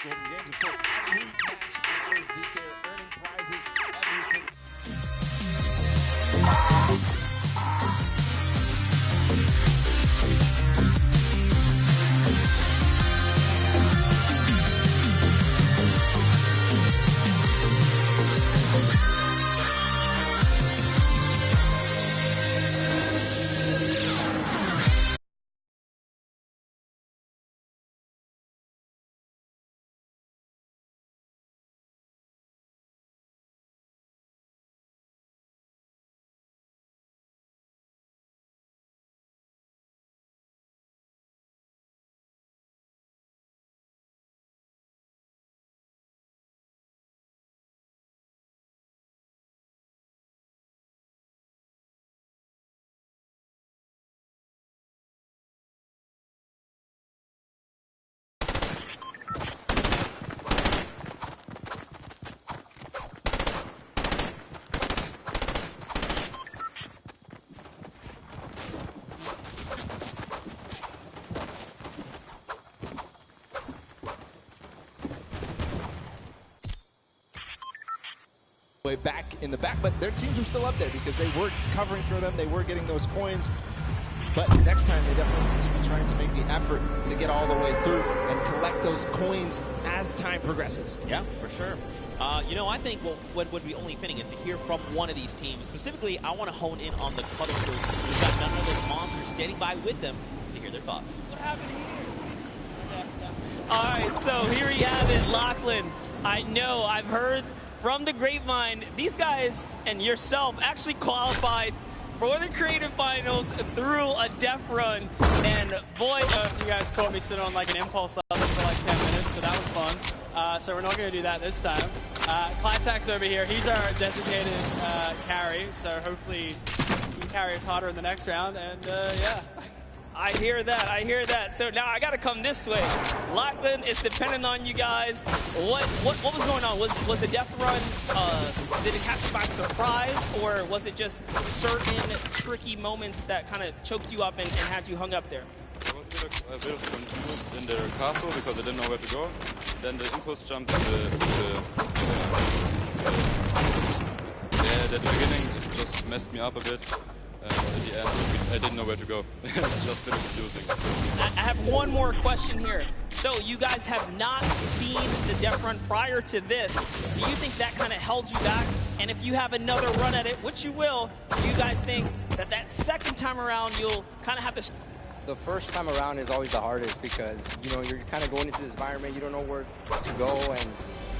Golden Games. Of course, every match matters. ZK are earning prizes every single. Way back in the back, but their teams were still up there because they were covering for them. They were getting those coins. But next time, they definitely need to be trying to make the effort to get all the way through and collect those coins as time progresses. Yeah, for sure. You know, I think what would be only fitting is to hear from one of these teams. Specifically, I want to hone in on the Cuddle Crew. We've got none other monsters standing by with them to hear their thoughts. What happened here? All right, so here we have it, Lachlan. I know, I've heard from the grapevine, these guys and yourself actually qualified for the creative finals through a death run. And boy, you guys caught me sitting on like an impulse level for like 10 minutes, but that was fun. So we're not going to do that this time. Clitax over here, he's our designated carry, so hopefully he can carry us harder in the next round. And yeah. I hear that. So now I gotta come this way. Lachlan is dependent on you guys. What was going on? Was the death run, did it catch you by surprise, or was it just certain tricky moments that kind of choked you up and had you hung up there? I was a bit confused in the castle because I didn't know where to go. Then the impulse jump at the beginning, it just messed me up a bit. At the end, I didn't know where to go. Just a bit confusing. I have one more question here. So you guys have not seen the death run prior to this. Do you think that kind of held you back? And if you have another run at it, which you will, do you guys think that second time around you'll kind of have to... The first time around is always the hardest because, you know, you're kind of going into this environment, you don't know where to go.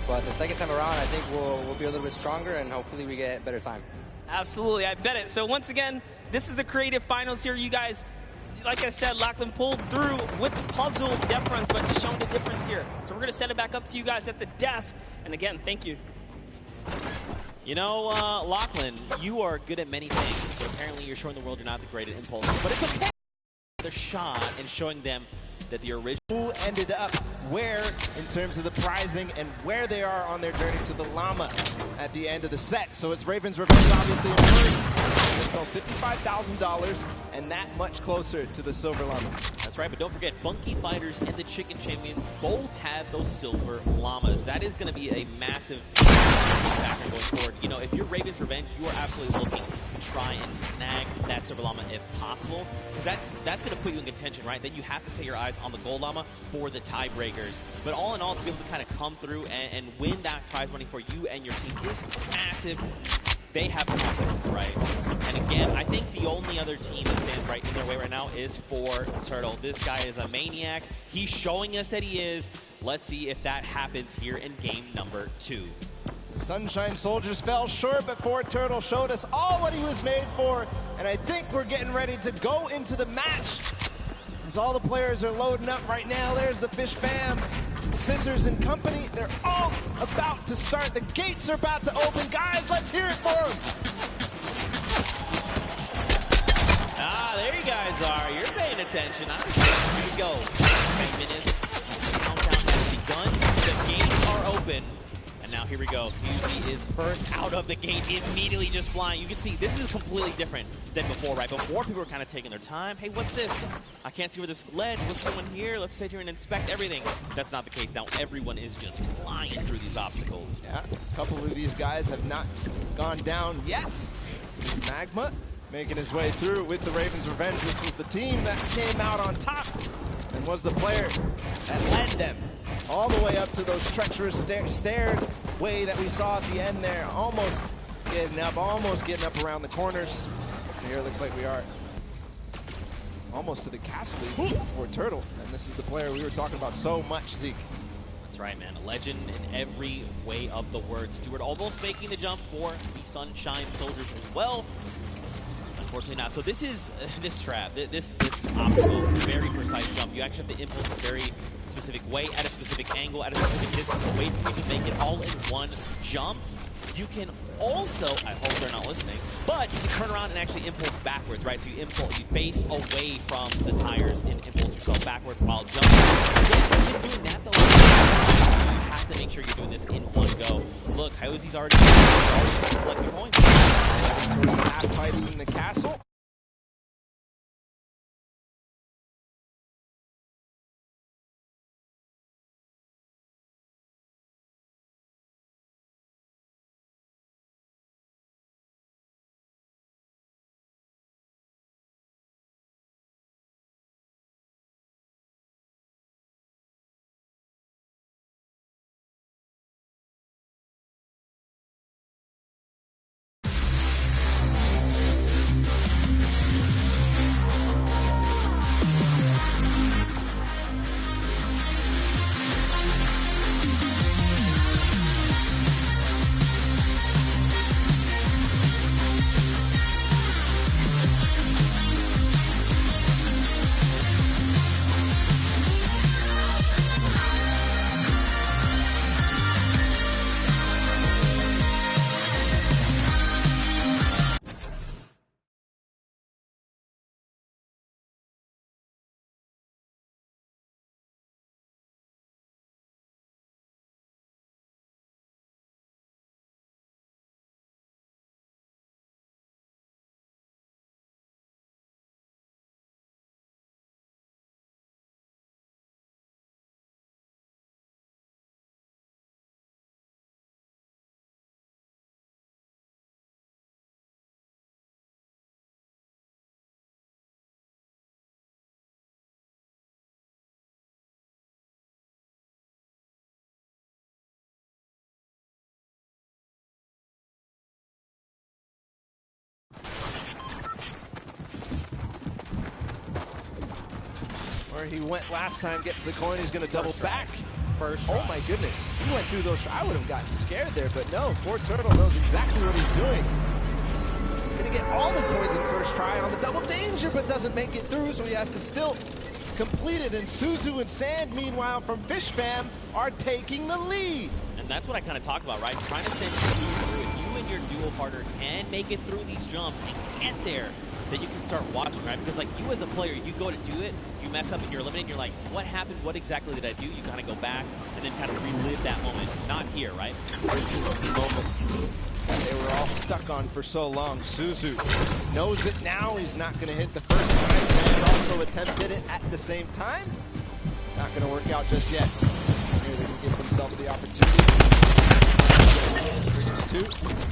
But the second time around, I think we'll be a little bit stronger and hopefully we get better time. Absolutely, I bet it. So once again, this is the creative finals here. You guys, like I said, Lachlan pulled through with the puzzle death runs, but just showing the difference here. So we're going to set it back up to you guys at the desk. And again, thank you. You know, Lachlan, you are good at many things, but apparently you're showing the world you're not the great at impulse. But it's okay. Another shot and showing them that the original... Who ended up where in terms of the prizing and where they are on their journey to the llama at the end of the set. So it's Raven's Revenge obviously in first. Themselves $55,000 and that much closer to the silver llama. That's right, but don't forget, Funky Fighters and the Chicken Champions both have those silver llamas. That is going to be a massive factor going forward. You know, if you're Raven's Revenge, you are absolutely looking to try and snag that silver llama if possible, because that's going to put you in contention, right? Then you have to set your eyes on the gold llama for the tiebreakers. But all in all, to be able to kind of come through and win that prize money for you and your team is massive. They have confidence, right? And again, I think the only other team that stands right in their way right now is for Turtle. This guy is a maniac. He's showing us that he is. Let's see if that happens here in game number 2. The Sunshine Soldiers fell short, but Ford Turtle showed us all what he was made for, and I think we're getting ready to go into the match. As all the players are loading up right now, there's the Fish Fam, Scissors and company. They're all about to start. The gates are about to open. Guys, let's hear it for them. Ah, there you guys are. You're paying attention. Here we go. 10 minutes. Countdown has begun. The gates are open. And now here we go. Fusey is first out of the gate, immediately just flying. You can see this is completely different than before, right? Before, people were kind of taking their time. Hey, what's this? I can't see where this led. What's going here? Let's sit here and inspect everything. That's not the case now. Everyone is just flying through these obstacles. Yeah, a couple of these guys have not gone down yet. There's Magma making his way through with the Ravens Revenge. This was the team that came out on top and was the player that led them all the way up to those treacherous stair way that we saw at the end there. Almost getting up around the corners. And here it looks like we are almost to the castle for Turtle. And this is the player we were talking about so much, Zeke. That's right, man. A legend in every way of the word. Stewart almost making the jump for the Sunshine Soldiers as well. Unfortunately not. So this is this trap, this obstacle, very precise jump. You actually have to impulse a very specific way, at a specific angle, at a specific distance away from you to make it all in one jump. You can also, I hope they're not listening, but you can turn around and actually impulse backwards, right? So you face away from the tires and impulse yourself backwards while jumping. Again, when you're doing that though, you have to make sure you're doing this in one go. Look, Hyozi's already collecting points. Half pipes in the castle. Where he went last time, gets the coin, he's going to double back. First Oh my goodness, he went through those. I would have gotten scared there, but no, Fort Turtle knows exactly what he's doing. Going to get all the coins in first try on the double danger, but doesn't make it through, so he has to still complete it. And Suzu and Sand, meanwhile, from Fish Fam, are taking the lead. And that's what I kind of talk about, right? Trying to send you through. If you and your duo partner can make it through these jumps and get there, then you can start watching, right? Because like you as a player, you go to do it, you mess up and you're eliminated, you're like, what happened? What exactly did I do? You kind of go back and then kind of relive that moment. Not here, right? This is the moment that they were all stuck on for so long. Suzu knows it now. He's not going to hit the first time. Sand also attempted it at the same time. Not going to work out just yet. Here they can give themselves the opportunity. Triggers two.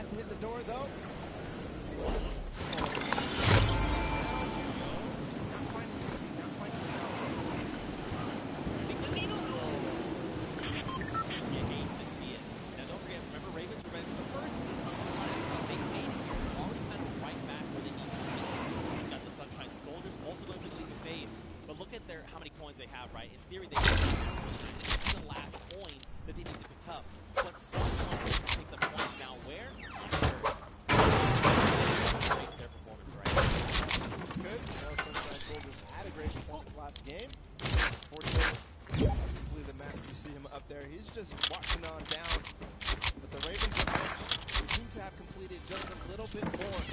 has to hit the door, though. Not finding the speed, not finding the power. You hate to see it. Now don't forget, remember Ravens Revenge, the first they made it here, already kind of right back where they need to be. You've got the Sunshine Soldiers also going to lead the fade. But look at how many coins they have, right? In theory, they this is the last coin that they need to pick up. But someone needs to take the point now. Where? Their performance, right? Good. Sunshine Soldiers had a great performance last game. Fortunately, completed the match. You see him up there. He's just watching on down. But the Ravens seem to have completed just a little bit more.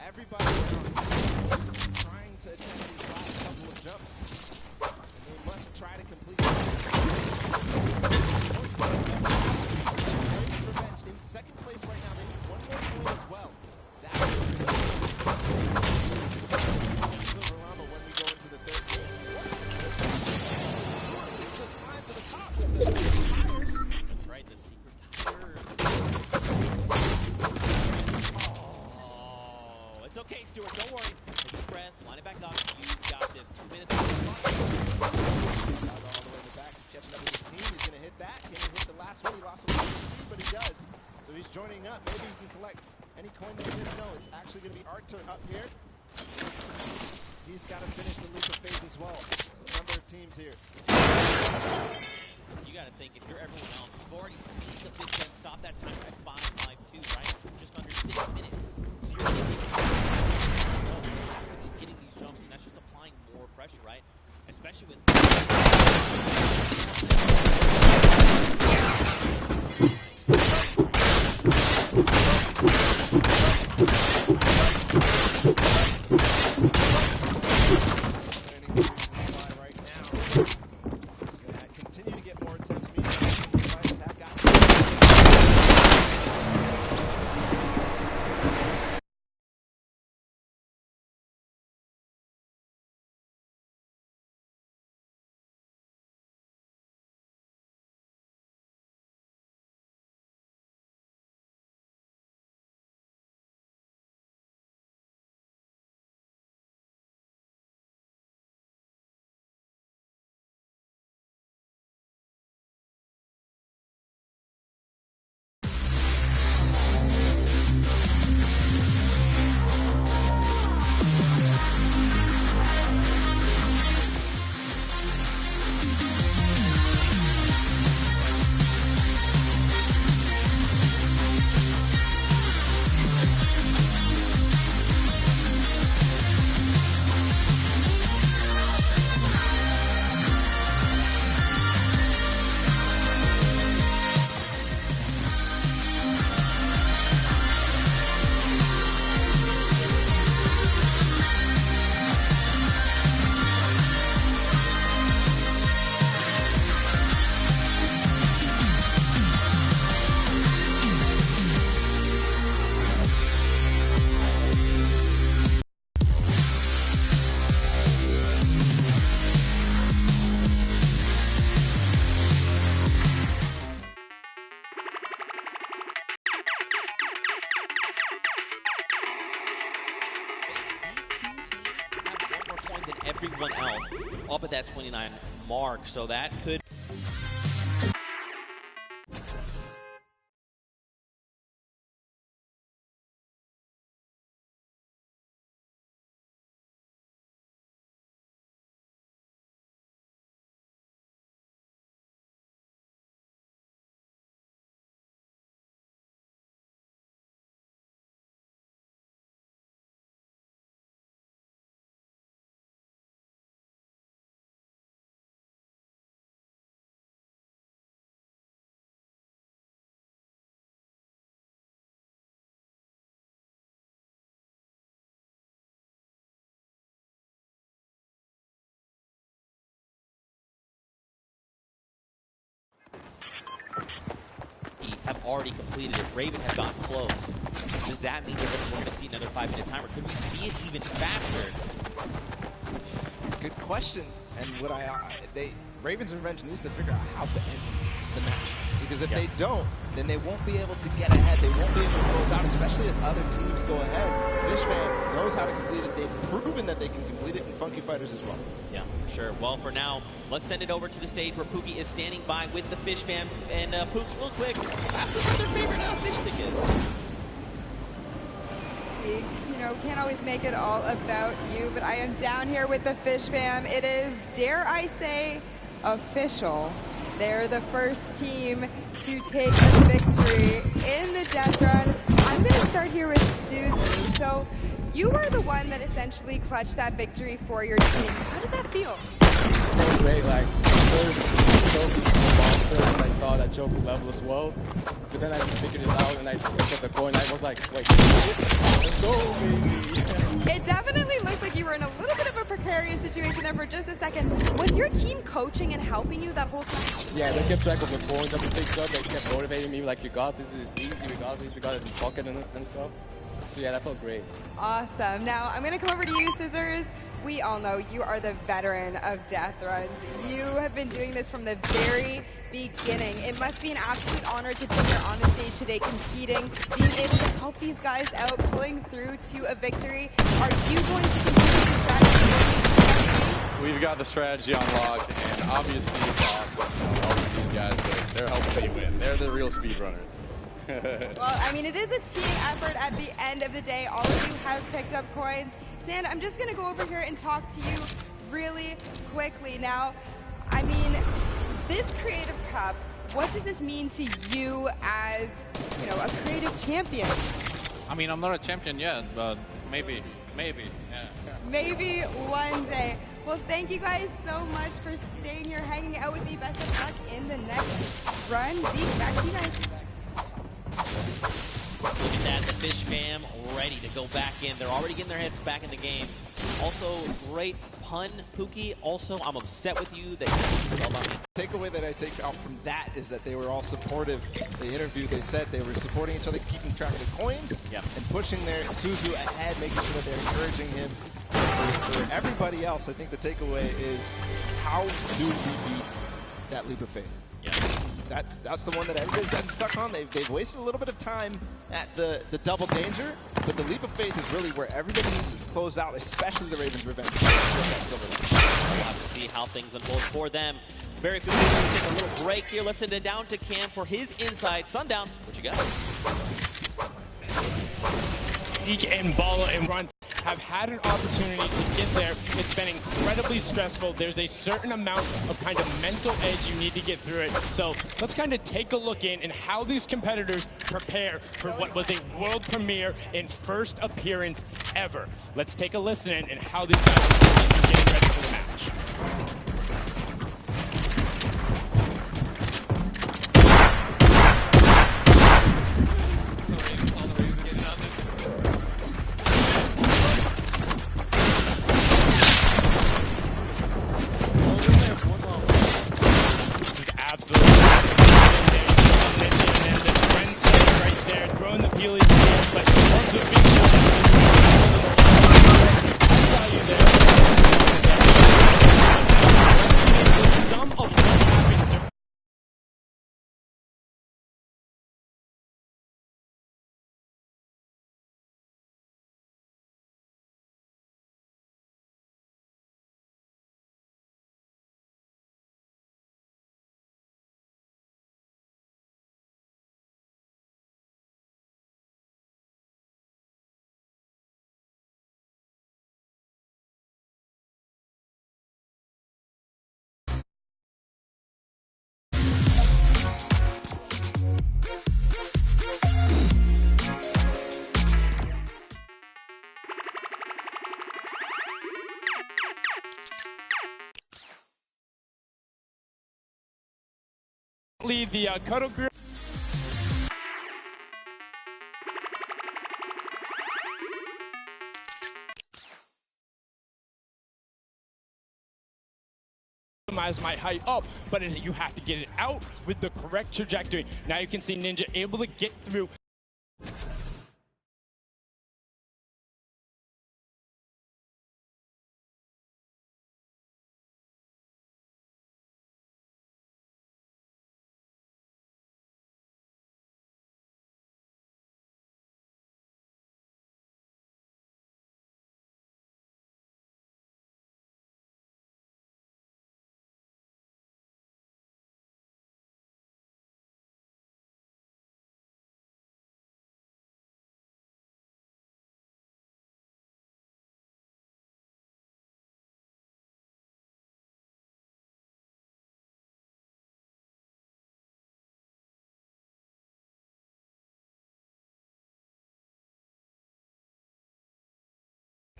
Everybody is trying to attempt these last couple of jumps. And they must try to complete them. Ravens Revenge in second place right now. They need one more point as well. That's Silver Llama when we go into the third game. Just climb to the top with the tires. That's right, the secret tires. Oh, it's okay, Stuart. Don't worry. Take a deep breath. Line it back up. You've got this. 2 minutes on the clock. All the way in the back. He's catching up with his team. He's going to hit that. Can he hit the last one? He lost a little speed, but he does. So he's joining up. Maybe he can collect any coin that he didn't know. It's actually going to be Artur up here. He's got to finish the leap of faith as well. So a number of teams here. You got to think, if you're everyone else, you've already seen the Big Ten stop that time at 5.52, right? Just under 6 minutes. So you're thinking, you have to be getting these jumps, and that's just applying more pressure, right? Especially with... right now. Gonna continue to get more attempts. Fighters have got everyone else up at that 29 mark, so that could... have already completed it. Raven has gotten close. Does that mean that we're going to see another 5-minute timer? Could we see it even faster? Good question. And what Ravens Revenge needs to figure out how to end the match. Because if they don't, then they won't be able to get ahead. They won't be able to close out, especially as other teams go ahead. Fishfam knows how to complete it. They've proven that they can complete it in Funky Fighters as well. Yeah, for sure. Well, for now, let's send it over to the stage where Pookie is standing by with the Fish Fam. And Pooks, real quick, ask us what their favorite fish stick is. You know, can't always make it all about you, but I am down here with the Fish Fam. It is, dare I say, official. They're the first team to take the victory in the death run. I'm going to start here with Suzu. So you were the one that essentially clutched that victory for your team. How did that feel? It was great. Like, first, I thought I choked the level as well. But then I figured it out and I picked up the coin. I was like, wait, let's go, baby. It definitely looked like you were in a little bit of a precarious situation there for just a second. Was your team coaching and helping you that whole time? Yeah, they kept track of the coins that we picked up. They kept motivating me, like, you got this, it's easy, we got this, we got it in the pocket and stuff. So yeah, that felt great. Awesome. Now, I'm going to come over to you, Scissors. We all know you are the veteran of death runs. You have been doing this from the very beginning. It must be an absolute honor to be here on the stage today competing, being able to help these guys out, pulling through to a victory. Are you going to continue the strategy? We've got the strategy unlocked, and obviously it's awesome helping these guys, but they're helping me win. They're the real speedrunners. Well, I mean, it is a team effort at the end of the day. All of you have picked up coins. Sand, I'm just going to go over here and talk to you really quickly. Now, I mean, this Creative Cup, what does this mean to you as, you know, a creative champion? I mean, I'm not a champion yet, but maybe, yeah. Maybe one day. Well, thank you guys so much for staying here, hanging out with me. Best of luck in the next run. Zeke, back to you guys. Look at that, the Fish Fam ready to go back in. They're already getting their heads back in the game. Also, great pun, Pookie. Also, I'm upset with you that you fell on me. Takeaway that I take out from that is that they were all supportive. The interview, they said they were supporting each other, keeping track of the coins, and pushing their Suzu ahead, making sure that they're encouraging him. For everybody else, I think the takeaway is how do we beat that leap of faith? That's the one that everybody's gotten stuck on. They've wasted a little bit of time at the double danger, but the leap of faith is really where everybody needs to close out, especially the Ravens Revenge. We'll have to see how things unfold for them. Very quickly, let's take a little break here. Let's send it down to Cam for his insight. Sundown, what you got? Zeke and Bala and Run have had an opportunity to get there. It's been incredibly stressful. There's a certain amount of kind of mental edge you need to get through it. So let's kind of take a look in and how these competitors prepare for what was a world premiere and first appearance ever. Let's take a listen in and how these guys are getting ready for the match. Lead the Cuddle Group. Optimize my height up, but you have to get it out with the correct trajectory. Now you can see Ninja able to get through.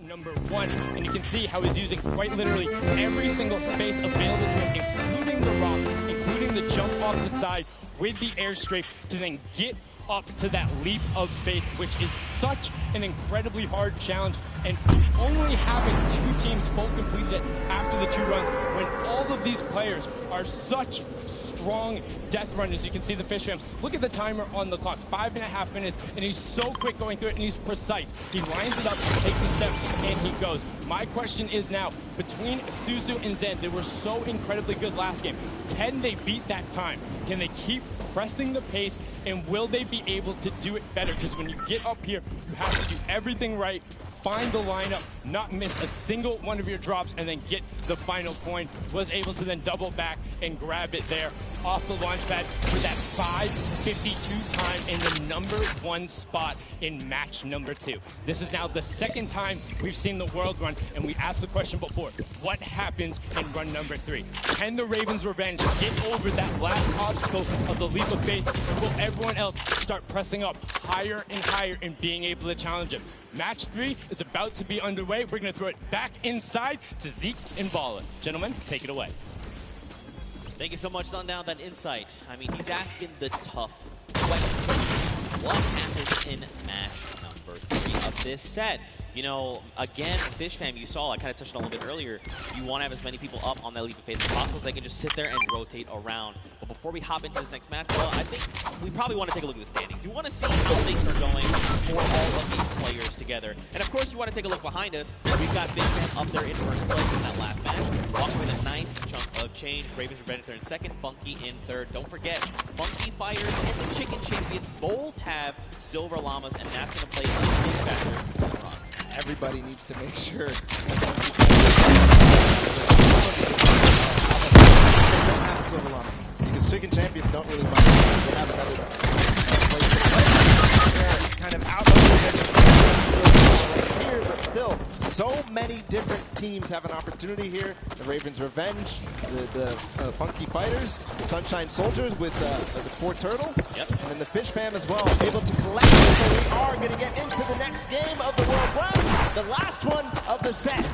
number 1, and you can see how he's using quite literally every single space available to him, including the rock, including the jump off the side with the airstrike to then get up to that leap of faith, which is such an incredibly hard challenge, and only having 2 teams full complete it after the 2 runs when all of these players are such strong death runners. You can see the Fish Fam. Look at the timer on the clock, 5.5 minutes, and he's so quick going through it, and he's precise. He lines it up, takes the step, and he goes. My question is now, between Suzu and Zen, they were so incredibly good last game. Can they beat that time? Can they keep pressing the pace, and will they be able to do it better? Because when you get up here, you have to do everything right, find the lineup, not miss a single one of your drops, and then get the final coin. Was able to then double back and grab it there off the launch pad for that 5:52 time in the number 1 spot in match number 2. This is now the 2nd time we've seen the world run, and we asked the question before, what happens in run number 3? Can the Ravens Revenge get over that last obstacle of the leap of faith, or will everyone else start pressing up higher and higher and being able to challenge him? Match 3 is about to be underway. We're going to throw it back inside to Zeke and Bala. Gentlemen, take it away. Thank you so much, Sundown, that insight. I mean, he's asking the tough question. What happens in match number 3 of this set? You know, again, Fish Fam, you saw, I kind of touched on it a little bit earlier, you want to have as many people up on that leap of faith as possible so they can just sit there and rotate around. But before we hop into this next match, well, I think we probably want to take a look at the standings. We want to see how things are going for all of these players together. And of course, you want to take a look behind us. We've got Fish Fam up there in first place in that last match, walking with a nice chunk of change. Ravens Revenge in 2nd, Funky in 3rd. Don't forget, Funky Fighters and the Chicken Champions both have Silver Llamas, and that's going to play a big factor in the run. Everybody needs to make sure they don't have Silver Llama, because Chicken Champions don't really mind. They have another place to play. They're kind of out of the here, but still, so many different teams have an opportunity here. The Ravens Revenge, the Funky Fighters, the Sunshine Soldiers with the Poor Turtle, and then the Fish Fam as well, able to collect. So we are going to get into the next game of the World Round, the last one of the set.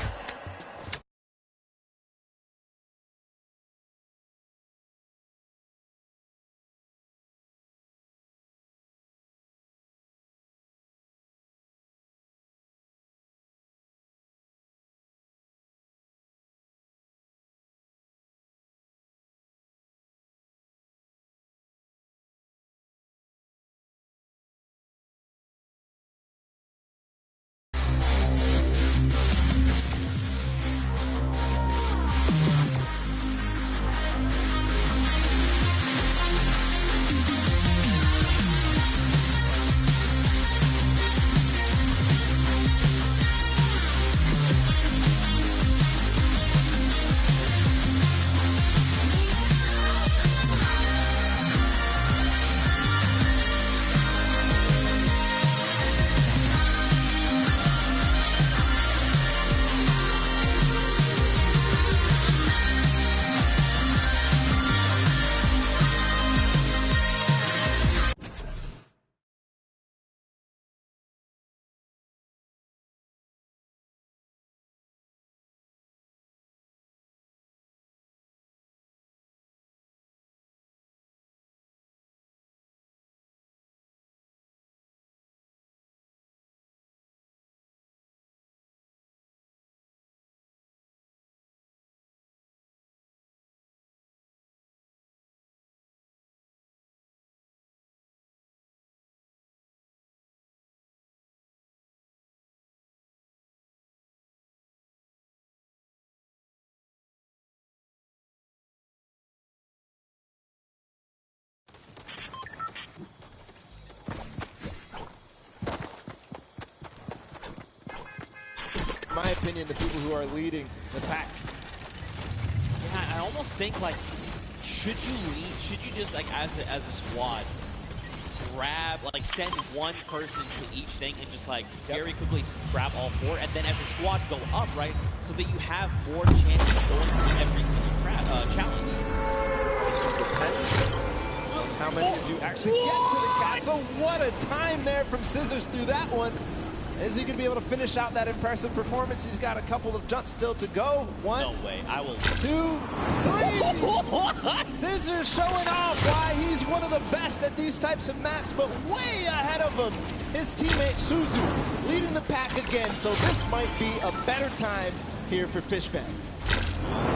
In my opinion, the people who are leading the pack. Yeah, I almost think, like, should you lead, should you just, like, as a squad, grab, like, send one person to each thing and just, like, very quickly grab all 4, and then as a squad go up, right, so that you have more chances of going through every single challenge. It depends on how many of you actually get to the castle. What a time there from Scissors through that one. Is he going to be able to finish out that impressive performance? He's got a couple of jumps still to go. One, No way. I will. 2, 3. Scissors showing off why he's one of the best at these types of maps, but way ahead of him, his teammate Suzu leading the pack again. So this might be a better time here for Fishfam.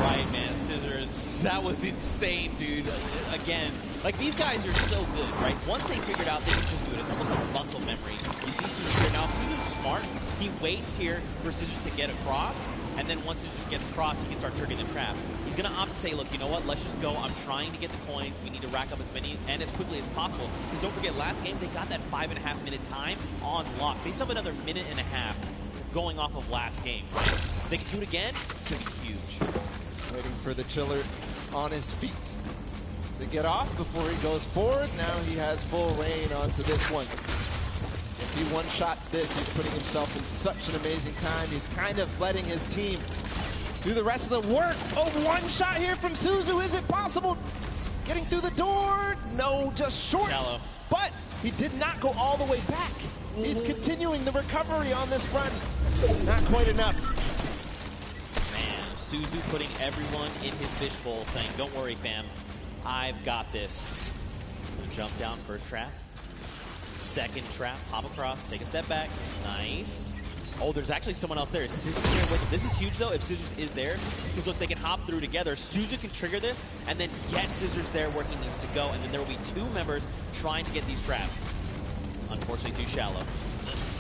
Right, man. Scissors. That was insane, dude. Again, like, these guys are so good, right? Once they figured out they can just do it, it's almost like muscle memory. You see Scissors here now. Suzu's smart. He waits here for Scissors to get across, and then once Scissors gets across, he can start triggering the trap. He's going to opt to say, look, you know what? Let's just go. I'm trying to get the coins. We need to rack up as many and as quickly as possible. Because don't forget, last game, they got that 5.5 minute time on lock. They still have another minute and a half going off of last game, right? If they can do it again, it's going to be huge. Waiting for the chiller on his feet to get off before he goes forward. Now he has full reign onto this one. If he one-shots this, he's putting himself in such an amazing time. He's kind of letting his team do the rest of the work. Oh, one shot here from Suzu. Is it possible? Getting through the door? No, just short. Shallow. But he did not go all the way back. He's continuing the recovery on this run. Not quite enough. Suzu putting everyone in his fishbowl, saying, don't worry, fam, I've got this. Jump down, first trap. Second trap, hop across, take a step back. Nice. Oh, there's actually someone else there. Is Scissors here with him? This is huge, though, if Scissors is there, because look, they can hop through together. Suzu can trigger this, and then get Scissors there where he needs to go, and then there will be two members trying to get these traps. Unfortunately, too shallow.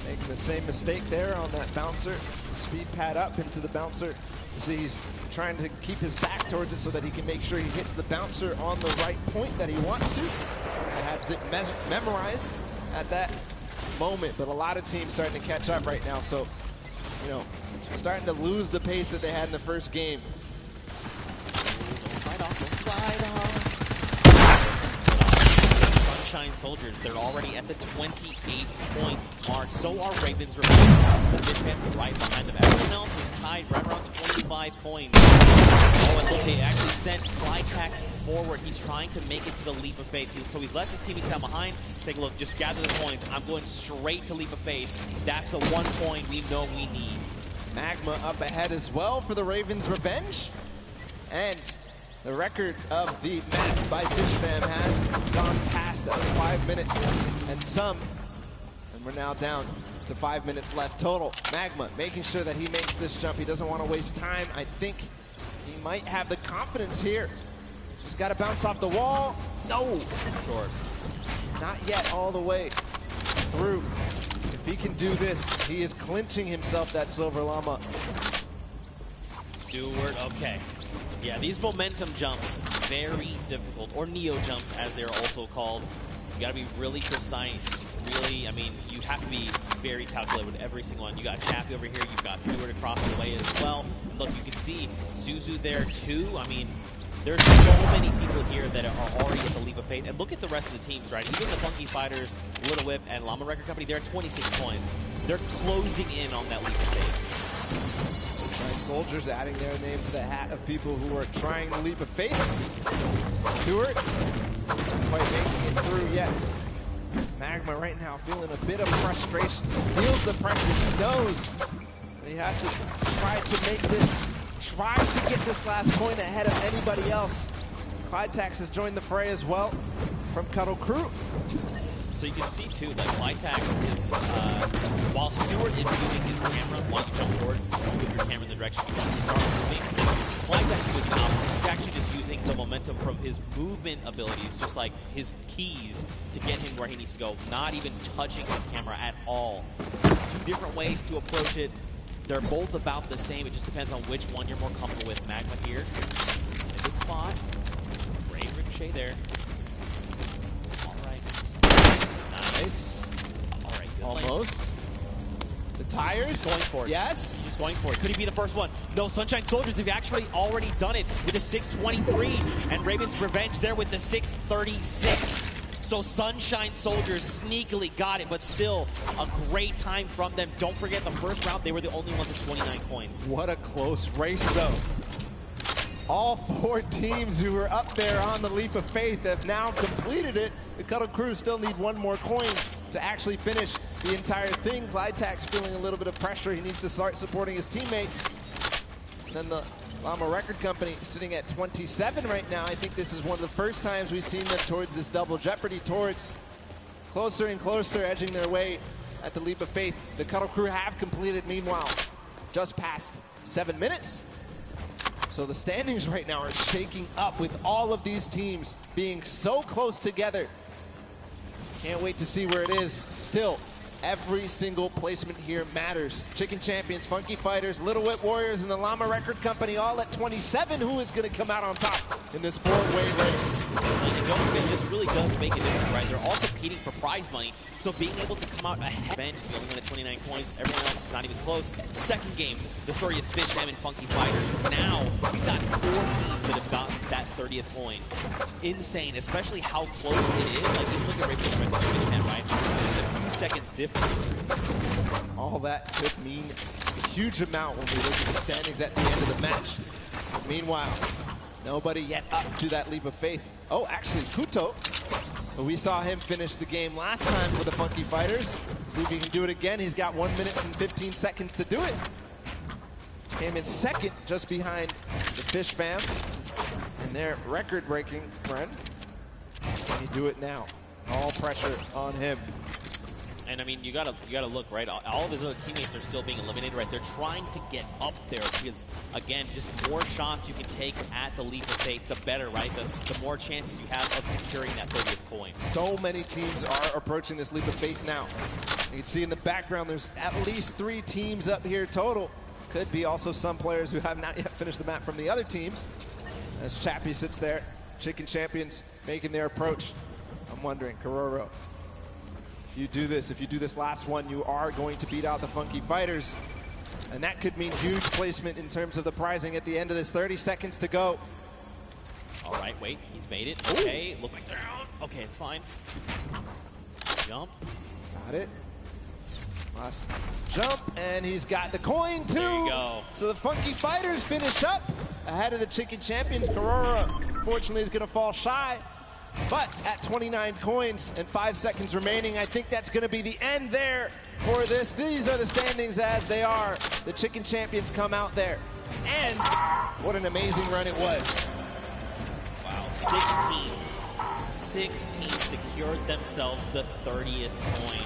Making the same mistake there on that bouncer. Speed pad up into the bouncer. See, he's trying to keep his back towards it so that he can make sure he hits the bouncer on the right point that he wants to. Has it memorized at that moment, but a lot of teams starting to catch up right now. So, you know, starting to lose the pace that they had in the first game. Don't slide off, don't slide off. Sunshine Soldiers, they're already at the 28-point mark. So are Ravens Revenge. The Fishfam right behind them. Everyone else is tied right around 25 points. Oh, and look, they actually sent Flytax forward. He's trying to make it to the Leap of Faith. So he's left his teammates down behind, saying, look, just gather the points. I'm going straight to Leap of Faith. That's the 1 point we know we need. Magma up ahead as well for the Ravens Revenge. And the record of the map by Fishfam has gone past 5 minutes and some. And we're now down to 5 minutes left total. Magma making sure that he makes this jump. He doesn't want to waste time. I think he might have the confidence here. Just got to bounce off the wall. No. Short. Not yet all the way through. If he can do this, he is clinching himself that Silver Llama. Stewart, okay. Yeah, these momentum jumps, very difficult, or neo jumps as they're also called. You gotta be really precise, really, I mean, you have to be very calculated with every single one. You got Chappie over here, you've got Stewart across the way as well. And look, you can see Suzu there too. I mean, there's so many people here that are already at the Leap of Faith. And look at the rest of the teams, right? Even the Funky Fighters, Little Whip, and Llama Record Company, they're at 26 points. They're closing in on that Leap of Faith. Soldiers adding their name to the hat of people who are trying the Leap of Faith. Stewart, not quite making it through yet. Magma right now feeling a bit of frustration. Feels the pressure, he knows. But he has to try to make this, try to get this last point ahead of anybody else. Clytax has joined the fray as well from Cuddle Crew. So you can see too, like Flytax is, while Stewart is using his camera, while you jump forward, you move your camera in the direction you want to start moving. Flytax is doing the opposite. He's actually just using the momentum from his movement abilities, just like his keys, to get him where he needs to go, not even touching his camera at all. Two different ways to approach it. They're both about the same. It just depends on which one you're more comfortable with. Magma here. A good spot. Great ricochet there. Nice. All right, good almost. Lane. The tires. Going for it. Yes. Just going for it. Could he be the first one? No, Sunshine Soldiers have actually already done it with a 6:23. And Ravens Revenge there with the 6:36. So Sunshine Soldiers sneakily got it, but still a great time from them. Don't forget the first round, they were the only ones at 29 points. What a close race, though. All 4 teams who were up there on the Leap of Faith have now completed it. The Cuddle Crew still need 1 more coin to actually finish the entire thing. Clytek's feeling a little bit of pressure. He needs to start supporting his teammates. And then the Llama Record Company sitting at 27 right now. I think this is one of the first times we've seen them towards this double jeopardy, towards closer and closer, edging their way at the Leap of Faith. The Cuddle Crew have completed, meanwhile, just past 7 minutes. So the standings right now are shaking up with all of these teams being so close together. Can't wait to see where it is. Still, every single placement here matters. Chicken Champions, Funky Fighters, Little Whip Warriors, and the Llama Record Company all at 27. Who is going to come out on top in this 4-way race? And don't forget, this really does make a difference, right? They're all competing for prize money, so being able to come out ahead, bench, you only win at 29 coins, everyone else is not even close. Second game, the story is Fish Fam and Funky Fighters. Now, we've got 4 teams that have gotten that 30th coin. Insane, especially how close it is. Like, you look at Raven and Fish Fam, right? There's a few seconds difference. All that could mean a huge amount when we look at the standings at the end of the match. Meanwhile, nobody yet up to that Leap of Faith. Oh, actually, Kuto. We saw him finish the game last time for the Funky Fighters. See if he can do it again. He's got 1 minute and 15 seconds to do it. Came in second, just behind the Fish Fam and their record-breaking friend. Can he do it now? All pressure on him. And I mean, you gotta look, right? All of his other teammates are still being eliminated, right? They're trying to get up there because, again, just more shots you can take at the Leap of Faith, the better, right? The more chances you have of securing that 30th coin. So many teams are approaching this Leap of Faith now. You can see in the background, there's at least 3 teams up here total. Could be also some players who have not yet finished the map from the other teams. As Chappie sits there, Chicken Champions making their approach. I'm wondering, Kororo, if you do this last one, you are going to beat out the Funky Fighters. And that could mean huge placement in terms of the prizing at the end of this. 30 seconds to go. All right, wait, he's made it. Okay, looking down. Okay, it's fine. Jump. Got it. Last jump, and he's got the coin too. There you go. So the Funky Fighters finish up ahead of the Chicken Champions. Kororo, fortunately, is going to fall shy. But at 29 coins and 5 seconds remaining, I think that's going to be the end there for this. These are the standings as they are. The Chicken Champions come out there. And what an amazing run it was. Wow, 6 teams secured themselves the 30th coin.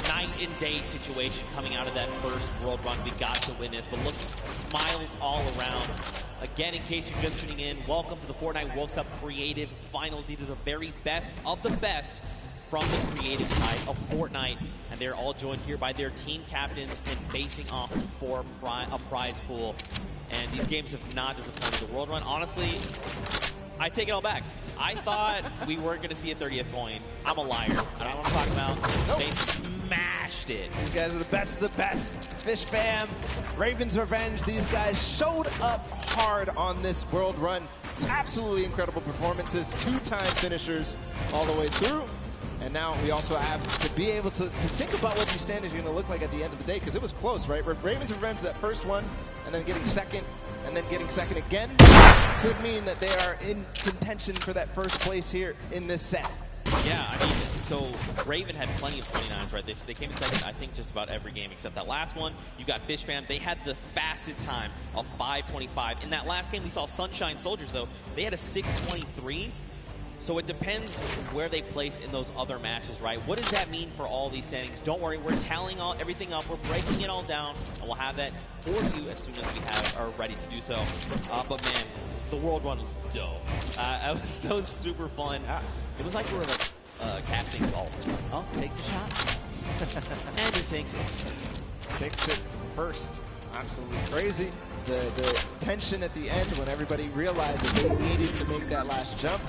Night and day situation coming out of that first World Run we got to witness. But look, smiles all around. Again, in case you're just tuning in, welcome to the Fortnite World Cup Creative Finals. These are the very best of the best from the creative side of Fortnite. And they're all joined here by their team captains and facing off for a prize pool. And these games have not disappointed. The World Run, honestly, I take it all back. I thought we weren't going to see a 30th coin. I'm a liar. I don't know what I'm talking about. Nope. They smashed it. These guys are the best of the best. Fish Fam, Raven's Revenge. These guys showed up hard on this World Run. Absolutely incredible performances. 2-time finishers all the way through. And now we also have to be able to think about what these standings are going to look like at the end of the day, because it was close, right? Raven's Revenge, that first one, and then getting second, and then getting second again, could mean that they are in contention for that first place here in this set. Yeah, I mean, so Raven had plenty of 29s, right? They came in second, I think, just about every game except that last one. You got Fish Fam. They had the fastest time of 5:25. In that last game, we saw Sunshine Soldiers, though. They had a 6:23. So it depends where they place in those other matches, right? What does that mean for all these standings? Don't worry, we're tallying everything up. We're breaking it all down, and we'll have that for you as soon as we are ready to do so. But man, the World Run was dope. It was super fun. It was like we were like casting golf. Oh, takes a shot. And he sinks it. Sinks it first. Absolutely crazy. The tension at the end when everybody realized that they needed to make that last jump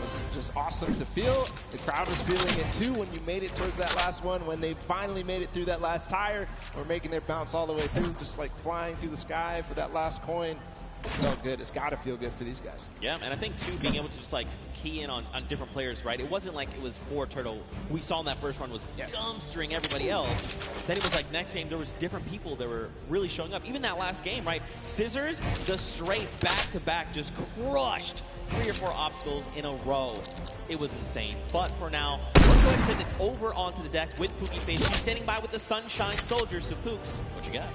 was just awesome to feel. The crowd was feeling it too when you made it towards that last one, when they finally made it through that last tire, or making their bounce all the way through, just like flying through the sky for that last coin. felt good. It's got to feel good for these guys. Yeah, and I think, too, being able to just, like, key in on different players, right? It wasn't like it was for Turtle. We saw in that first run was dumpstering everybody else. Then it was like next game, there was different people that were really showing up. Even that last game, right? Scissors, the straight back-to-back just crushed 3 or 4 obstacles in a row. It was insane. But for now, let's go ahead and send it over onto the deck with PookieFace. He's standing by with the Sunshine Soldiers. So, Pooks, what you got?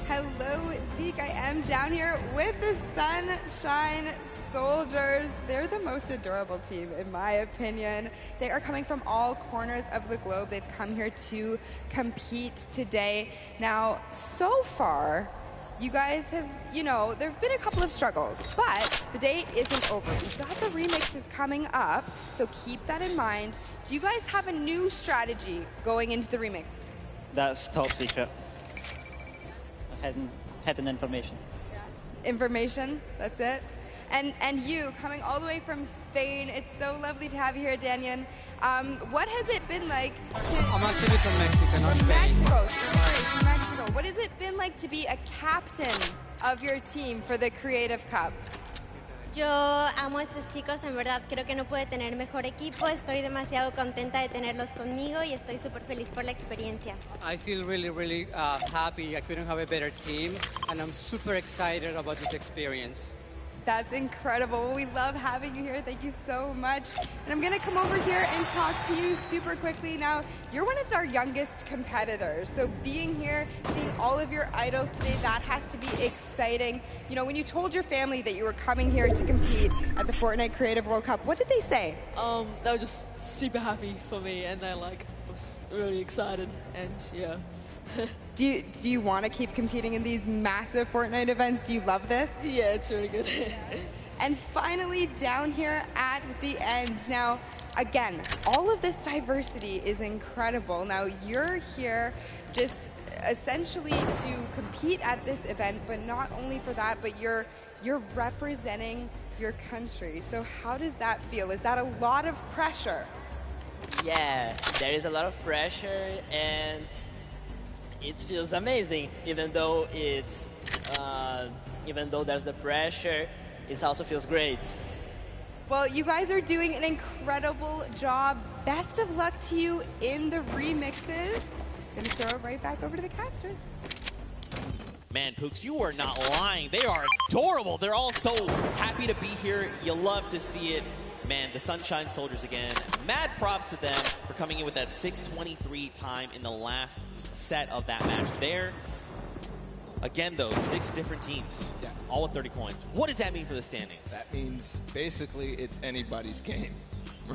Hello, Zeke. I am down here with the Sunshine Soldiers. They're the most adorable team, in my opinion. They are coming from all corners of the globe. They've come here to compete today. Now, so far, you guys have, you know, there have been a couple of struggles, but the day isn't over. We've got the remixes coming up, so keep that in mind. Do you guys have a new strategy going into the remix? That's top secret. Hidden information. Information, that's it. And you, coming all the way from Spain, it's so lovely to have you here, Daniel. What has it been like to... I'm actually from Mexico, not Spain. Mexico, sorry, from Mexico. What has it been like to be a captain of your team for the Creative Cup? Yo amo a estos chicos, en verdad creo que no puede tener mejor equipo, estoy demasiado contenta de tenerlos conmigo y estoy súper feliz por la experiencia. I feel really happy. I couldn't have a better team, and I'm super excited about this experience. That's incredible. We love having you here. Thank you so much. And I'm going to come over here and talk to you super quickly. Now, you're one of our youngest competitors. So being here, seeing all of your idols today, that has to be exciting. You know, when you told your family that you were coming here to compete at the Fortnite Creative World Cup, what did they say? They were just super happy for me, and they was really excited, and yeah. Do you want to keep competing in these massive Fortnite events? Do you love this? Yeah, it's really good. And finally, down here at the end. Now, again, all of this diversity is incredible. Now, you're here just essentially to compete at this event, but not only for that, but you're representing your country. So how does that feel? Is that a lot of pressure? Yeah, there is a lot of pressure, and it feels amazing. Even though there's the pressure, it also feels great. Well, you guys are doing an incredible job. Best of luck to you in the remixes. Gonna throw it right back over to the casters. Man, Pooks, you are not lying. They are adorable. They're all so happy to be here. You love to see it. Man, the Sunshine Soldiers again. Mad props to them for coming in with that 6:23 time in the last set of that match there. Again, though, 6 different teams, all with 30 coins. What does that mean for the standings? That means basically it's anybody's game,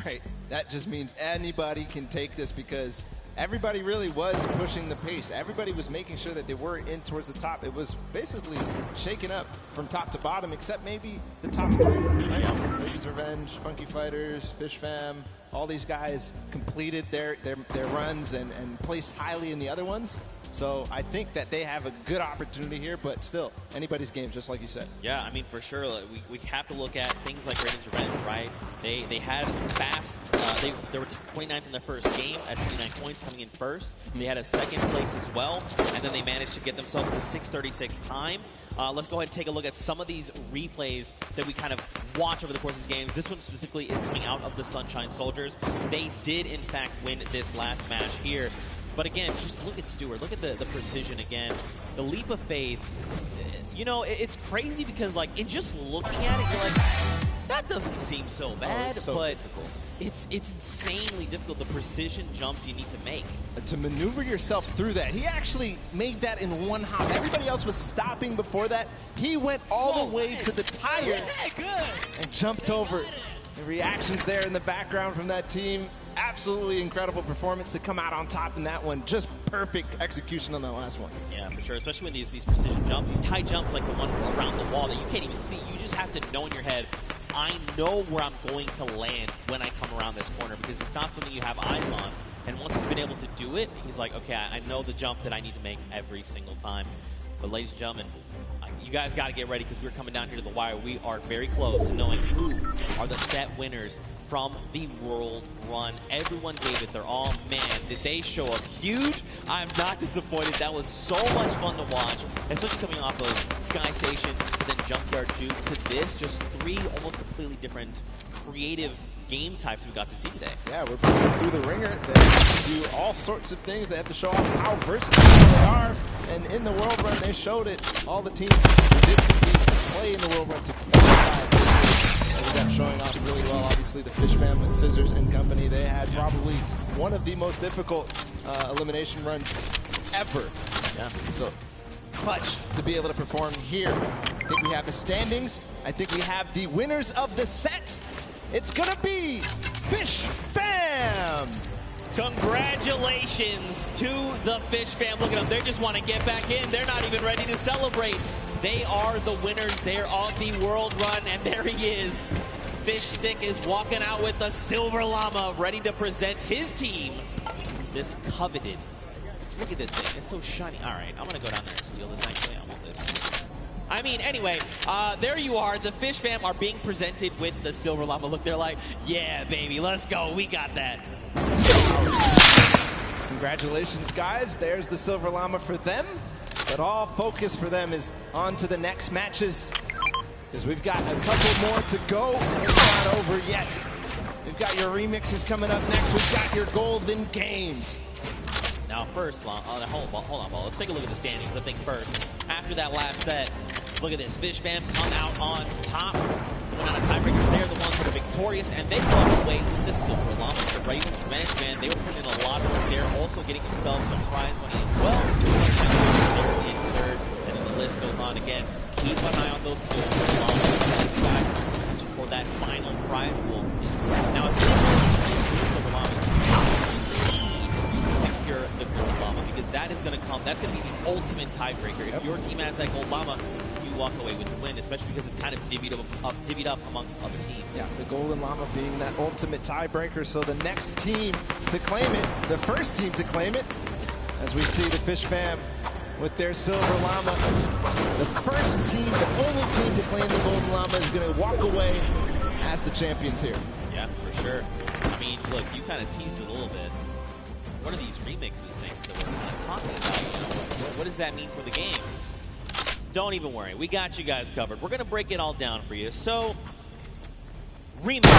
right? That just means anybody can take this because everybody really was pushing the pace. Everybody was making sure that they were in towards the top. It was basically shaken up from top to bottom, except maybe the top 3. Raven's Revenge, Funky Fighters, Fish Fam, all these guys completed their runs and placed highly in the other ones. So I think that they have a good opportunity here, but still, anybody's game, just like you said. Yeah, I mean, for sure, we have to look at things like Raven's Revenge, right? They had fast, they were 29th in their first game at 29 points, coming in first. They had a second place as well, and then they managed to get themselves to 6:36 time. Let's go ahead and take a look at some of these replays that we kind of watch over the course of these games. This one specifically is coming out of the Sunshine Soldiers. They did, in fact, win this last match here. But again, just look at Stewart. Look at the precision again. The leap of faith. You know, it's crazy because, like, in just looking at it, you're like, that doesn't seem so bad. It's so but difficult. It's insanely difficult, the precision jumps you need to make. To maneuver yourself through that. He actually made that in one hop. Everybody else was stopping before that. He went all the way to the tire and jumped over it. The reactions there in the background from that team. Absolutely incredible performance to come out on top in that one. Just perfect execution on that last one. Yeah, for sure. Especially when these precision jumps, these tight jumps like the one around the wall that you can't even see. You just have to know in your head, I know where I'm going to land when I come around this corner, because it's not something you have eyes on. And once he's been able to do it, he's like, okay, I know the jump that I need to make every single time. But ladies and gentlemen, you guys got to get ready because we're coming down here to the wire. We are very close to knowing who are the set winners from the World Run. Everyone gave it their all. Man, did they show up huge? I'm not disappointed. That was so much fun to watch, especially coming off of Sky Station to then Junkyard Juke to this. Just 3 almost completely different creative game types we got to see today. Yeah, we're putting through the ringer. They do all sorts of things. They have to show off how versatile they are. And in the World Run, they showed it. All the teams who did play in the World Run to qualify. We got showing off really well. Obviously, the Fish Fam with Scissors and company, they had probably one of the most difficult elimination runs ever. Yeah. So clutch to be able to perform here. I think we have the standings. I think we have the winners of the set. It's gonna be Fish Fam! Congratulations to the Fish Fam. Look at them, they just want to get back in. They're not even ready to celebrate. They are the winners. They're on the World Run, and there he is. Fish Stick is walking out with the Silver Llama, ready to present his team this coveted. Look at this thing, it's so shiny. All right, I'm gonna go down there and steal this actually. I want this. I mean, anyway, there you are. The Fish Fam are being presented with the Silver Llama. Look, they're like, yeah, baby, let's go. We got that. Congratulations, guys. There's the Silver Llama for them. But all focus for them is on to the next matches. Because we've got a couple more to go. It's not over yet. We've got your remixes coming up next. We've got your Golden Games. Now first, hold on, Paul. Let's take a look at the standings. I think first, after that last set, look at this. Fish Fam come out on top. Coming out of tiebreakers, they're the ones that are victorious, and they walk away with the Silver Llama. The Ravens Revenge, man, they were putting in a lot of work there, also getting themselves some prize money as well. They're in third, and then the list goes on again. Keep an eye on those Silver Llamas, guys, for that final prize pool. Now, if you're the Silver Llama, secure the Gold Llama, because that is going to come, that's going to be the ultimate tiebreaker. If your team has that Gold Llama, you walk away with the win, especially because it's kind of divvied up amongst other teams. Yeah, the Golden Llama being that ultimate tiebreaker, so the next team to claim it, the first team to claim it, as we see the Fish Fam with their Silver Llama. The first team, the only team to claim the Golden Llama is going to walk away as the champions here. Yeah, for sure. I mean, look, you kind of teased it a little bit. What are these remixes things that we're kind of talking about? You know, what does that mean for the games? Don't even worry, we got you guys covered. We're gonna break it all down for you. So, remixes.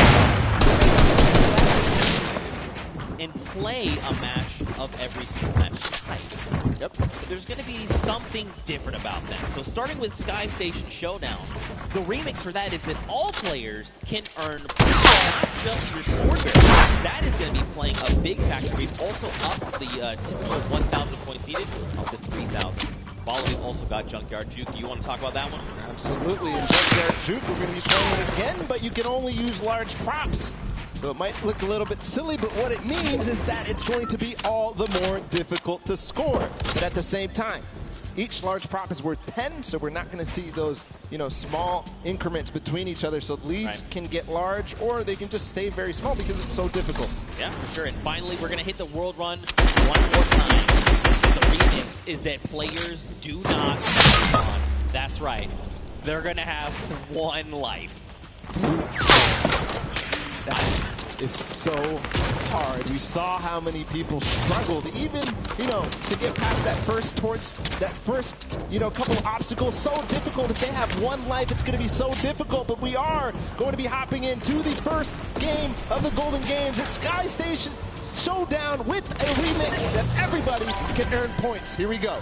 And play a match of every single match type. Yep. But there's gonna be something different about that. So starting with Sky Station Showdown, the remix for that is that all players can earn not just your sword bearer. That is gonna be playing a big factor. We've also upped the typical 1,000 point seeded up to 3,000. We've also got Junkyard Juke. You want to talk about that one? Absolutely. In Junkyard Juke, we're going to be playing it again, but you can only use large props. So it might look a little bit silly, but what it means is that it's going to be all the more difficult to score. But at the same time, each large prop is worth 10, so we're not going to see those, small increments between each other. So leads can get large, or they can just stay very small because it's so difficult. Yeah, for sure. And finally, we're going to hit the World Run one more time. The remix is that players do not on. That's right. They're going to have one life. That is so hard. We saw how many people struggled, even, to get past that first couple of obstacles. So difficult. If they have one life, it's going to be so difficult. But we are going to be hopping into the first game of the Golden Games at Sky Station Showdown with a remix that everybody can earn points. Here we go.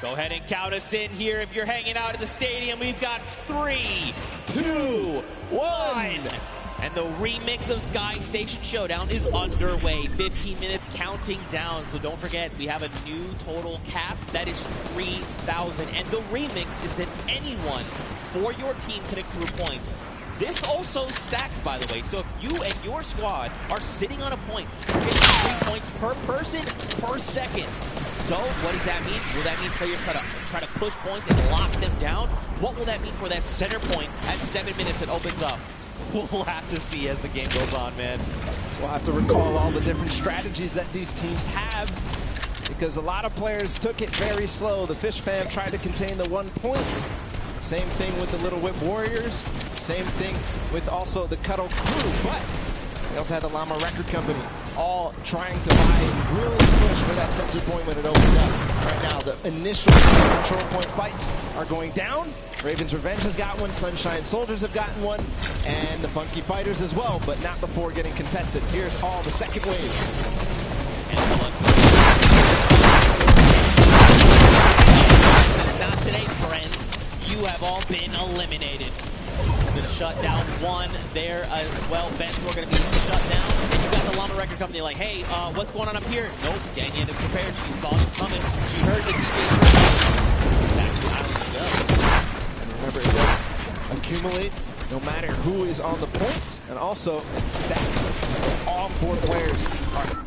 Go ahead and count us in here if you're hanging out at the stadium. We've got 3, 2, 1. And the remix of Sky Station Showdown is underway. 15 minutes counting down. So don't forget, we have a new total cap. That is 3,000. And the remix is that anyone for your team can accrue points. This also stacks, by the way. So if you and your squad are sitting on a point, you're getting 3 points per person per second. So what does that mean? Will that mean players try to push points and lock them down? What will that mean for that center point at 7 minutes that opens up? We'll have to see as the game goes on, man. So we'll have to recall all the different strategies that these teams have. because a lot of players took it very slow. The Fish Fam tried to contain the 1 point. Same thing with the Little Whip Warriors. Same thing with also the Cuddle Crew. But we also had the Llama Record Company all trying to buy and really push for that center point when it opened up. Right now, the initial control point fights are going down. Raven's Revenge has got one, Sunshine Soldiers have gotten one, and the Funky Fighters as well, but not before getting contested. Here's all the second wave. Not today, friends. You have all been eliminated. Gonna shut down one there as well. Bensor gonna be shut down. And you got the Llama Record Company like, hey, what's going on up here? Nope, Danyan is prepared. She saw it coming. She heard the DJ. Back to Island to go. And remember, it does accumulate no matter who is on the point, and also it stacks. So all 4 players are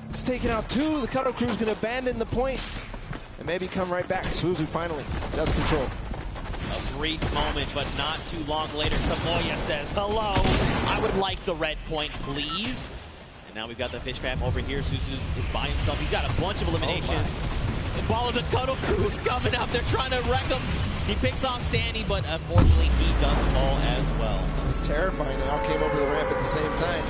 It's taken out 2. The Cuddle Crew's going to abandon the point and maybe come right back. Suzu finally does control. A brief moment, but not too long later, Tamoya says, hello, I would like the red point, please. And now we've got the Fish Fam over here. Suzu's by himself. He's got a bunch of eliminations. The ball of the Cuddle Crew's coming up. They're trying to wreck him. He picks off Sandy, but unfortunately he does fall as well. It was terrifying. They all came over the ramp at the same time.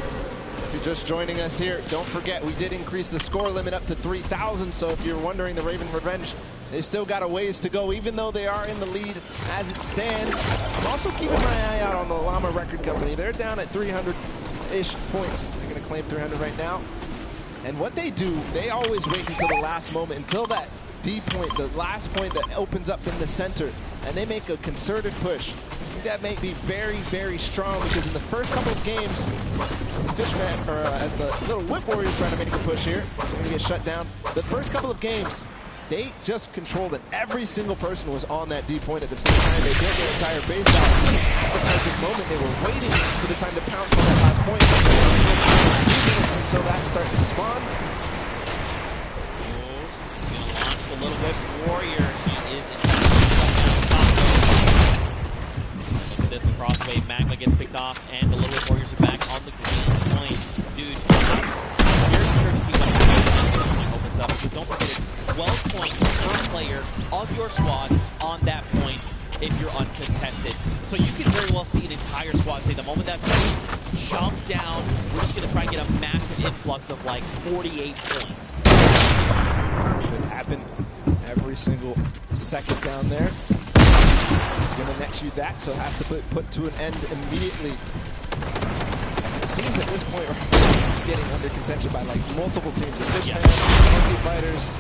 If you're just joining us here, don't forget we did increase the score limit up to 3,000. So if you're wondering, the Raven Revenge, they still got a ways to go, even though they are in the lead as it stands. I'm also keeping my eye out on the Llama Record Company. They're down at 300-ish points. They're going to claim 300 right now. And what they do, they always wait until the last moment, until that D point, the last point that opens up in the center, and they make a concerted push. I think that may be very, very strong, because in the first couple of games, Fishman, or as the Little Whip Warriors trying to make a push here, they're going to get shut down. The first couple of games, they just controlled it. Every single person was on that D point at the same time. They built their entire base out. At the perfect moment, they were waiting for the time to pounce on that last point. 2 minutes until that starts to spawn. The Little Whip Warrior, she is in look at this across the way. Magma gets picked off, and the Little Whip Warriors are back on the green point. Dude, here's where you see what happens opens up, because don't forget it's 12 points per player of your squad on that point if you're uncontested. So you can very well see an entire squad say the moment that point jump down, we're just going to try and get a massive influx of like 48 points. Could happen every single second down there. He's going to net you that, so has to put to an end immediately. seems at this point it's getting under contention by like multiple teams. The Fish Fam, Funky Fighters,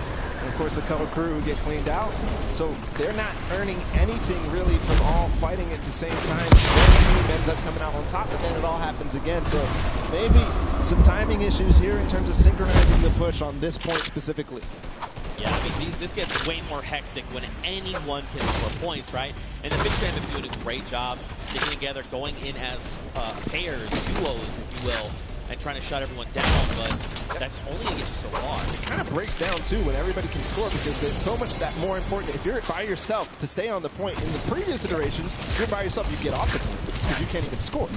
and of course the Color Crew who get cleaned out. So they're not earning anything really from all fighting at the same time. One team ends up coming out on top, but then it all happens again. So maybe some timing issues here in terms of synchronizing the push on this point specifically. Yeah, I mean, this gets way more hectic when anyone can score points, right? And the Fish Fam have been doing a great job sticking together, going in as pairs, duos, if you will, and trying to shut everyone down, but that's only going to get you so far. It kind of breaks down, too, when everybody can score, because there's so much that more important. If you're by yourself, to stay on the point, in the previous iterations, if you're by yourself, you get off the point, because you can't even score.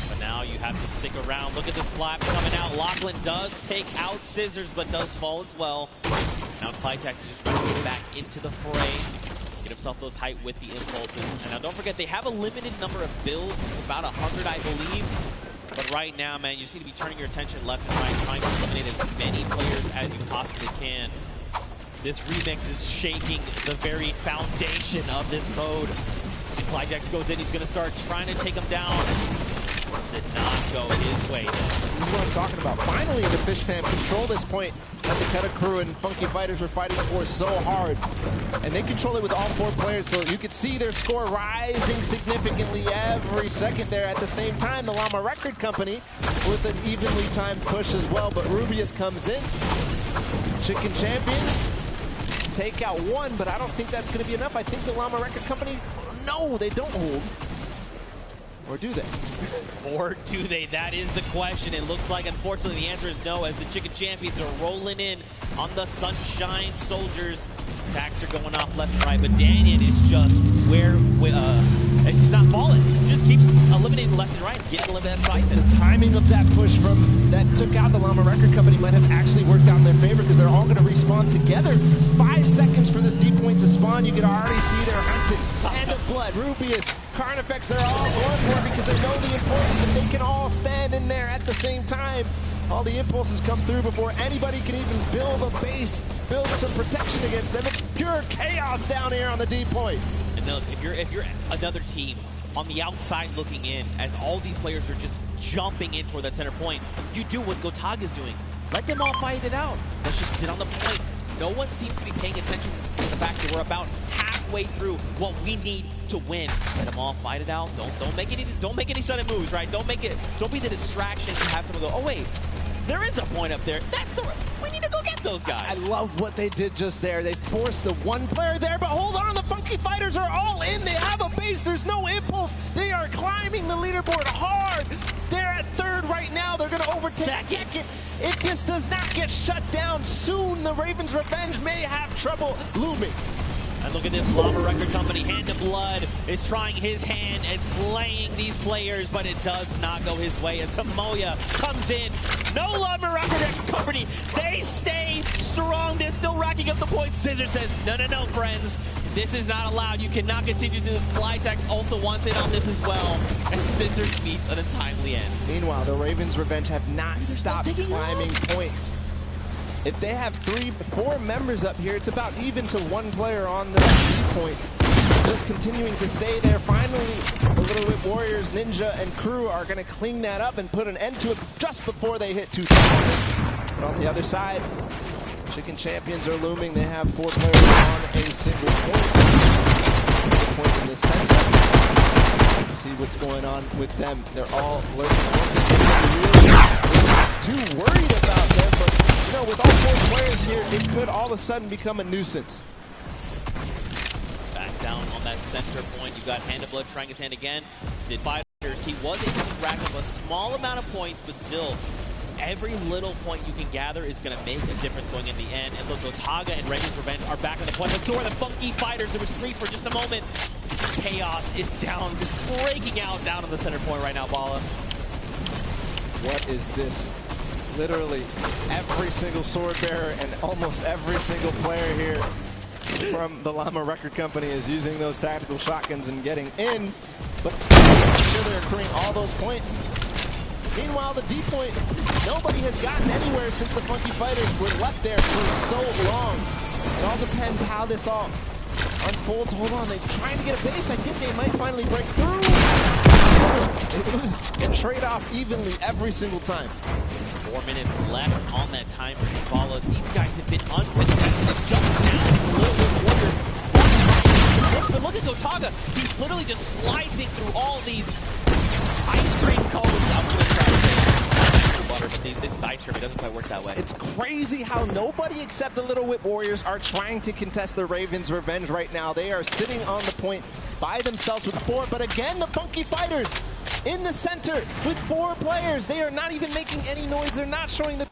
But now you have to stick around. Look at the slap coming out. Lachlan does take out Scissors, but does fall as well. Now Clytex is just trying to get back into the fray, get himself those height with the impulses. And now don't forget, they have a limited number of builds, about 100, I believe. But right now, man, you just need to be turning your attention left and right, trying to eliminate as many players as you possibly can. This remix is shaking the very foundation of this mode. And Clytex goes in, he's going to start trying to take him down. Did not go his way. This is what I'm talking about. Finally, the Fish Fam control this point that the Cutter Crew and Funky Fighters were fighting for so hard. And they control it with all 4 players, so you could see their score rising significantly every second there. At the same time, the Llama Record Company with an evenly timed push as well, but Rubius comes in. Chicken Champions take out 1, but I don't think that's going to be enough. I think the Llama Record Company, no, they don't hold. Or do they? Or do they? That is the question. It looks like, unfortunately, the answer is no, as the Chicken Champions are rolling in on the Sunshine Soldiers. Attacks are going off left and right, but Daniel is just it's just not falling. Just keeps eliminating left and right, getting a little bit of fight. The timing of that push that took out the Llama Record Company might have actually worked out in their favor, because they're all going to respawn together. 5 seconds for this D point to spawn. You can already see they're hunted. Hand of Blood, Rubius, Carnifex, they're all going for it because they know the importance, and they can all stand in there at the same time. All the impulses come through before anybody can even build a base, build some protection against them. It's pure chaos down here on the D point. And look, if you're another team on the outside looking in, as all these players are just jumping in toward that center point, you do what Gotaga is doing. Let them all fight it out. Let's just sit on the point. No one seems to be paying attention to the fact that we're about halfway through what we need to win. Let them all fight it out. Don't make any sudden moves, right? Don't be the distraction to have someone go, oh wait, there is a point up there. We need to go get those guys. I love what they did just there. They forced the 1 player there, but hold on, the Funky Fighters are all in. They have a base. There's no impulse. They are climbing the leaderboard hard. They're at 3rd right now. They're going to overtake 2nd. If this does not get shut down soon, the Ravens' revenge may have trouble looming. And look at this Llama Record Company. Hand of Blood is trying his hand at slaying these players, but it does not go his way as Tomoya comes in. No Llama Record Company. They stay strong. They're still racking up the points. Scissors says, no, friends. This is not allowed. You cannot continue to do this. Clytex also wants in on this as well. And Scissors meets an untimely end. Meanwhile, the Ravens' revenge have not stopped climbing points. If they have 4 members up here, it's about even to 1 player on the point. Just continuing to stay there. Finally, the Little Whip Warriors, Ninja, and Crew are going to clean that up and put an end to it just before they hit 2,000. But on the other side, Chicken Champions are looming. They have 4 players on a single point. Point in the center. See what's going on with them. They're all lurking. Really too worried about them, but you know, with all 4 players here, it could all of a sudden become a nuisance. Back down on that center point, you got Hand of Blood trying his hand again. Did Fighters, he was able to rack up a small amount of points, but still, every little point you can gather is going to make a difference going in the end. And look, Gotaga and Ravens' Revenge are back on the point, but so are the Funky Fighters. There was 3 for just a moment. Chaos is down, just breaking out down on the center point right now, Bala. What is this? Literally every single sword bearer and almost every single player here from the Llama Record Company is using those tactical shotguns and getting in, but sure they're accruing all those points. Meanwhile, the D point, nobody has gotten anywhere since the Funky Fighters were left there for so long. It all depends how this all unfolds. Hold on, they're trying to get a base. I think they might finally break through. It was a trade-off evenly every single time. 4 minutes left on that time for Imbala. These guys have been uncontested. Just now, Little Warrior. But look at Gotaga. He's literally just slicing through all these ice cream cones. I'm going to try to say butter, but this is ice cream. It doesn't quite work that way. It's crazy how nobody except the Little Whip Warriors are trying to contest the Ravens' revenge right now. They are sitting on the point by themselves with 4, but again, the Funky Fighters in the center with 4 players. They are not even making any noise. They're not showing the